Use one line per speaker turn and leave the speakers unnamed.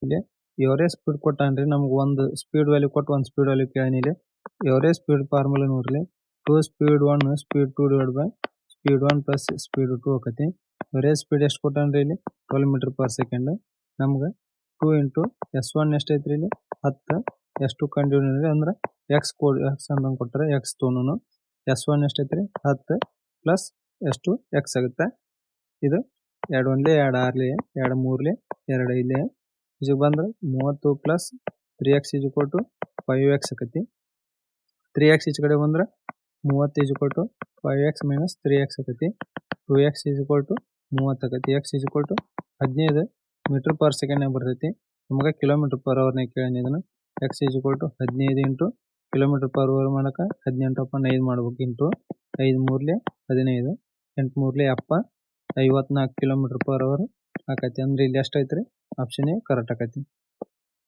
ಇಲ್ಲಿ average speed ಕೊಟ್ಟಾನ್ರಿ ನಮ್ಗೆ ಒಂದು ಸ್ಪೀಡ್ ವ್ಯಾಲ್ಯೂ ಕೊಟ್ಟು ಒಂದು ಸ್ಪೀಡ್ ವ್ಯಾಲ್ಯೂ ಕೇಳಾನ ಇಲ್ಲಿ ಎವರೇಜ್ ಸ್ಪೀಡ್ ಫಾರ್ಮುಲಾ ನೋಡ್ರಿ 2 speed 1 speed 2 divide by speed 1 plus speed 2 ಆಕತಿ ಎವರೇಜ್ ಸ್ಪೀಡ್ ಎಷ್ಟು ಕೊಟ್ಟಾನ್ರಿ ಇಲ್ಲಿ 12 ಮೀಟರ್ ಪರ್ ಸೆಕೆಂಡ್ ನಮ್ಗೆ 2 ಇಂಟು S1 ಎಷ್ಟು ಐತ್ರಿ ಇಲ್ಲಿ 10 S2 ಕಂಡುಹಿಡಿದ್ರಿ ಅಂದ್ರೆ x ಕೋಡ್ x ಅಂತ ಕೊಟ್ಟರೆ x ತೊಗೊಂಡು S1 ಎಷ್ಟು ಐತ್ರಿ 10 ಪ್ಲಸ್ ಎಷ್ಟು x ಆಗುತ್ತೆ ಇದು 2 ಒಂದ್ಲೆ 2 ಆರ್ಲೆ 2 ಮೂರ್ಲೆ 2 ಐದ್ಲೆ ಇದು ಬಂದ್ರೆ 30 plus 3x is equal to 5x ಆಕತಿ 3x ಈಚೆ ಕಡೆ ಬಂದ್ರೆ 30 is equal to 5x minus 3x ಆಕತಿ 2x is equal to 30 ಆಕತಿ x is equal to 15 metre per second ನಾಗ ಬರ್ತೈತಿ ನಮಗೆ ಕಿಲೋಮೀಟರ್ ಪರ್ ಅವರ್ ನಾಗ ಕೇಳಾನ ಇದನ್ನ x is equal to 15 into kilometre per hour ಮಾಡಕ 18 ಅಪ್ಪ 5 ಮಾಡ್ಬೇಕು ಇಂಟು 5 ಮೂರ್ಲೆ 15 8 ಮೂರ್ಲೆ 70 54 ಕಿಲೋಮೀಟರ್ ಪರ್ ಅವರ್ ಆಕತಿ ಅಂದ್ರೆ ಇಲ್ಲಿ ಎಷ್ಟು ಐತ್ರಿ ಆಪ್ಷನ್ ಎ ಕರೆಕ್ಟ್ ಆಕತಿ